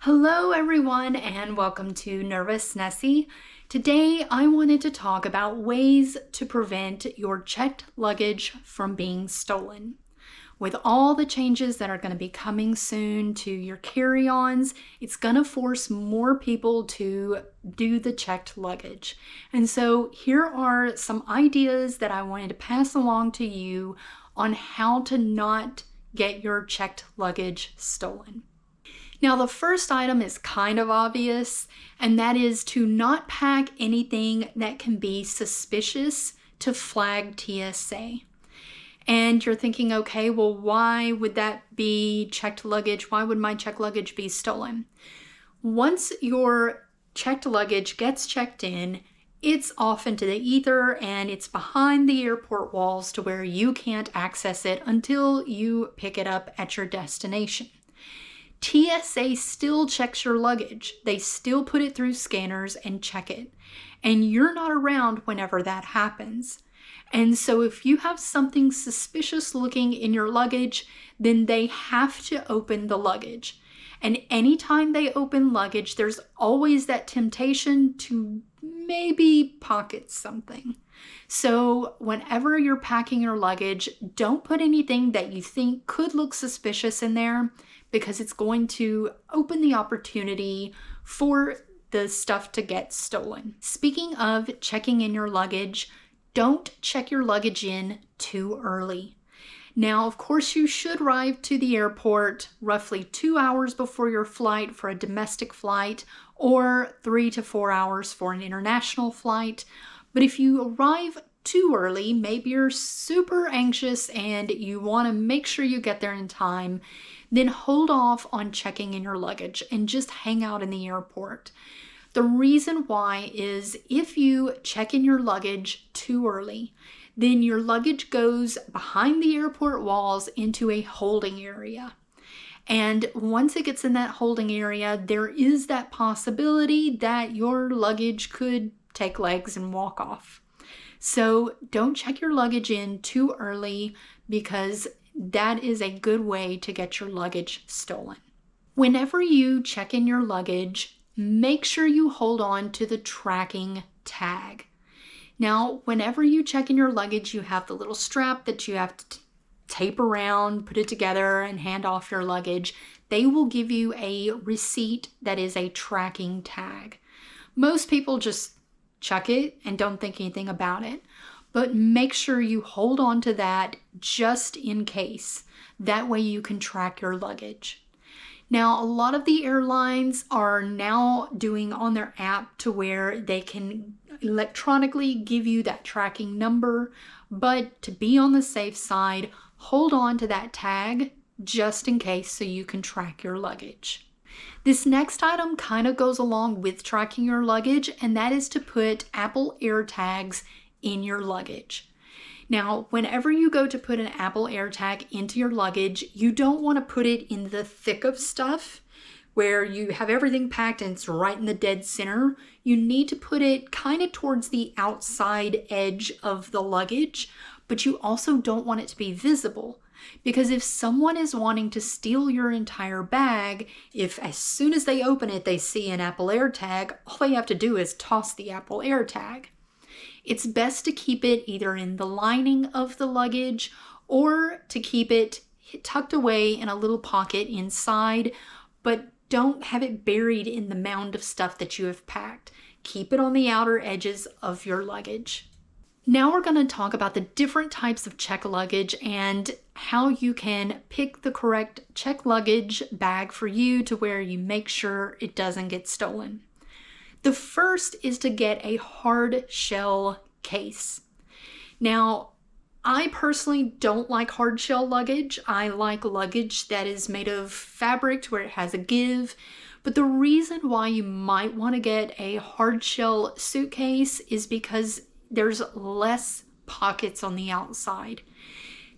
Hello everyone and welcome to Nervous Nessie. Today I wanted to talk about ways to prevent your checked luggage from being stolen. With all the changes that are going to be coming soon to your carry-ons, it's going to force more people to do the checked luggage. And so here are some ideas that I wanted to pass along to you on how to not get your checked luggage stolen. Now, the first item is kind of obvious, and that is to not pack anything that can be suspicious to flag TSA. And you're thinking, okay, well, why would that be checked luggage? Why would my checked luggage be stolen? Once your checked luggage gets checked in, it's off into the ether and it's behind the airport walls to where you can't access it until you pick it up at your destination. TSA still checks your luggage. They still put it through scanners and check it. And you're not around whenever that happens. And so if you have something suspicious looking in your luggage, then they have to open the luggage. And anytime they open luggage, there's always that temptation to maybe pocket something. So whenever you're packing your luggage, don't put anything that you think could look suspicious in there, because it's going to open the opportunity for the stuff to get stolen. Speaking of checking in your luggage, don't check your luggage in too early. Now, of course, you should arrive to the airport roughly 2 hours before your flight for a domestic flight or 3 to 4 hours for an international flight. But if you arrive too early, maybe you're super anxious and you want to make sure you get there in time, then hold off on checking in your luggage and just hang out in the airport. The reason why is if you check in your luggage too early, then your luggage goes behind the airport walls into a holding area. And once it gets in that holding area, there is that possibility that your luggage could take legs and walk off. So don't check your luggage in too early, because that is a good way to get your luggage stolen. Whenever you check in your luggage, make sure you hold on to the tracking tag. Now, whenever you check in your luggage, you have the little strap that you have to tape around, put it together, and hand off your luggage. They will give you a receipt that is a tracking tag. Most people just chuck it and don't think anything about it. But make sure you hold on to that just in case. That way you can track your luggage. Now, a lot of the airlines are now doing on their app to where they can electronically give you that tracking number. But to be on the safe side, hold on to that tag just in case so you can track your luggage. This next item kind of goes along with tracking your luggage, and that is to put Apple AirTags in your luggage. Now, whenever you go to put an Apple AirTag into your luggage, you don't want to put it in the thick of stuff where you have everything packed and it's right in the dead center. You need to put it kind of towards the outside edge of the luggage, but you also don't want it to be visible. Because if someone is wanting to steal your entire bag, if as soon as they open it they see an Apple AirTag, all they have to do is toss the Apple AirTag. It's best to keep it either in the lining of the luggage or to keep it tucked away in a little pocket inside, but don't have it buried in the mound of stuff that you have packed. Keep it on the outer edges of your luggage. Now we're going to talk about the different types of check luggage and how you can pick the correct check luggage bag for you to where you make sure it doesn't get stolen. The first is to get a hard shell case. Now, I personally don't like hard shell luggage. I like luggage that is made of fabric to where it has a give. But the reason why you might want to get a hard shell suitcase is because there's less pockets on the outside.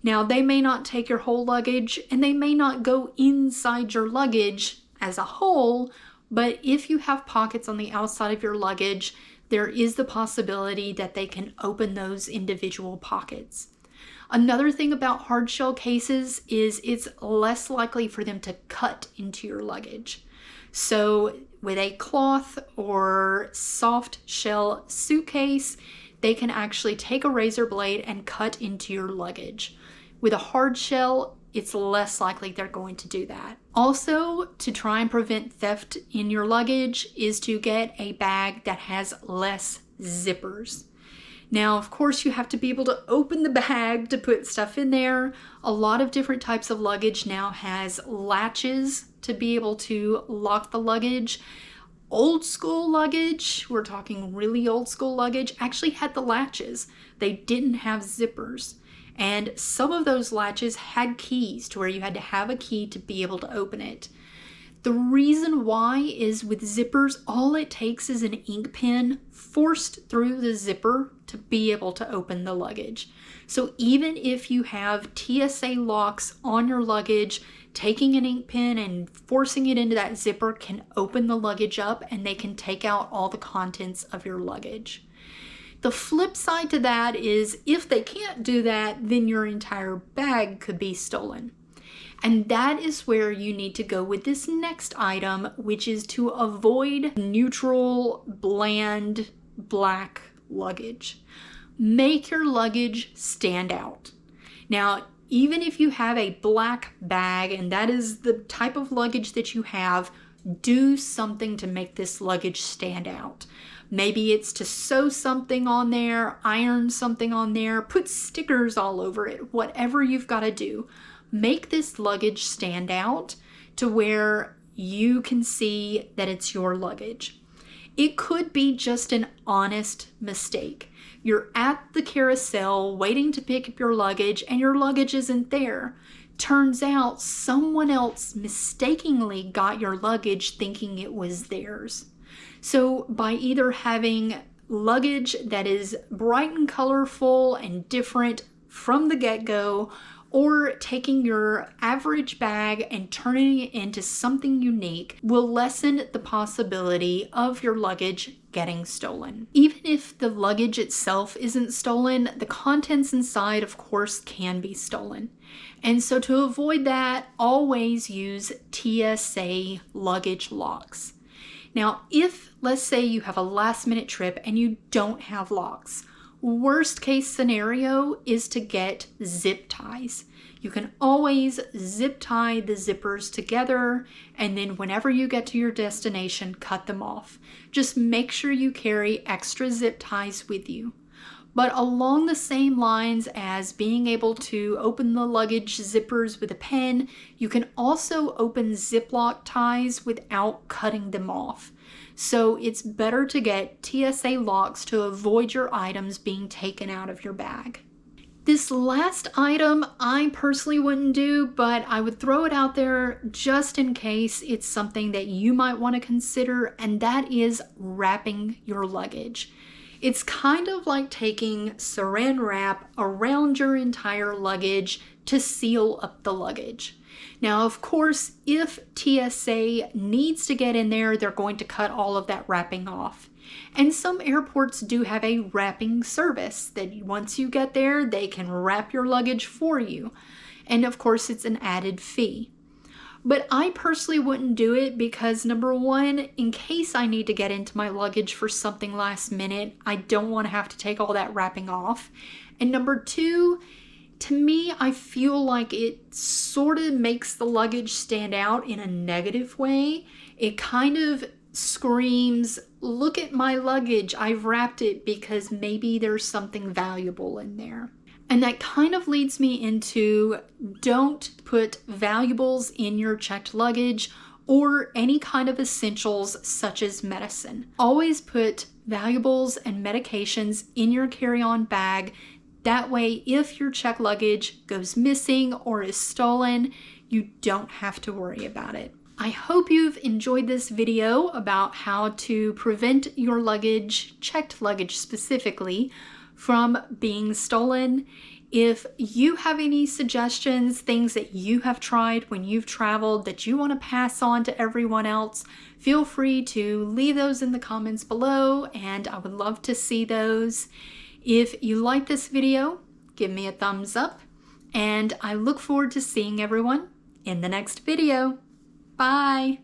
Now, they may not take your whole luggage and they may not go inside your luggage as a whole, but if you have pockets on the outside of your luggage, there is the possibility that they can open those individual pockets. Another thing about hard shell cases is it's less likely for them to cut into your luggage. So with a cloth or soft shell suitcase, they can actually take a razor blade and cut into your luggage. With a hard shell, it's less likely they're going to do that. Also, to try and prevent theft in your luggage is to get a bag that has less zippers. Now, of course, you have to be able to open the bag to put stuff in there. A lot of different types of luggage now has latches to be able to lock the luggage. Old school luggage, we're talking really old school luggage, actually had the latches. They didn't have zippers. And some of those latches had keys to where you had to have a key to be able to open it. The reason why is with zippers, all it takes is an ink pen forced through the zipper to be able to open the luggage. So even if you have TSA locks on your luggage, taking an ink pen and forcing it into that zipper can open the luggage up and they can take out all the contents of your luggage. The flip side to that is if they can't do that, then your entire bag could be stolen. And that is where you need to go with this next item, which is to avoid neutral, bland, black luggage. Make your luggage stand out. Now, even if you have a black bag and that is the type of luggage that you have, do something to make this luggage stand out. Maybe it's to sew something on there, iron something on there, put stickers all over it, whatever you've got to do. Make this luggage stand out to where you can see that it's your luggage. It could be just an honest mistake. You're at the carousel waiting to pick up your luggage and your luggage isn't there. Turns out someone else mistakenly got your luggage thinking it was theirs. So by either having luggage that is bright and colorful and different from the get-go, or taking your average bag and turning it into something unique will lessen the possibility of your luggage getting stolen. Even if the luggage itself isn't stolen, the contents inside, of course, can be stolen. And so to avoid that, always use TSA luggage locks. Now, if, let's say you have a last minute trip and you don't have locks, worst case scenario is to get zip ties. You can always zip tie the zippers together and then whenever you get to your destination, cut them off. Just make sure you carry extra zip ties with you. But along the same lines as being able to open the luggage zippers with a pen, you can also open Ziploc ties without cutting them off. So it's better to get TSA locks to avoid your items being taken out of your bag. This last item I personally wouldn't do, but I would throw it out there just in case it's something that you might want to consider, and that is wrapping your luggage. It's kind of like taking saran wrap around your entire luggage to seal up the luggage. Now, of course, if TSA needs to get in there, they're going to cut all of that wrapping off. And some airports do have a wrapping service that once you get there, they can wrap your luggage for you. And of course, it's an added fee. But I personally wouldn't do it because number one, in case I need to get into my luggage for something last minute, I don't want to have to take all that wrapping off. And number two, to me, I feel like it sort of makes the luggage stand out in a negative way. It kind of screams, look at my luggage, I've wrapped it because maybe there's something valuable in there. And that kind of leads me into don't put valuables in your checked luggage or any kind of essentials such as medicine. Always put valuables and medications in your carry-on bag. That way, if your checked luggage goes missing or is stolen, you don't have to worry about it. I hope you've enjoyed this video about how to prevent your luggage, checked luggage specifically, from being stolen. If you have any suggestions, things that you have tried when you've traveled that you want to pass on to everyone else, feel free to leave those in the comments below and I would love to see those. If you like this video, give me a thumbs up and I look forward to seeing everyone in the next video. Bye!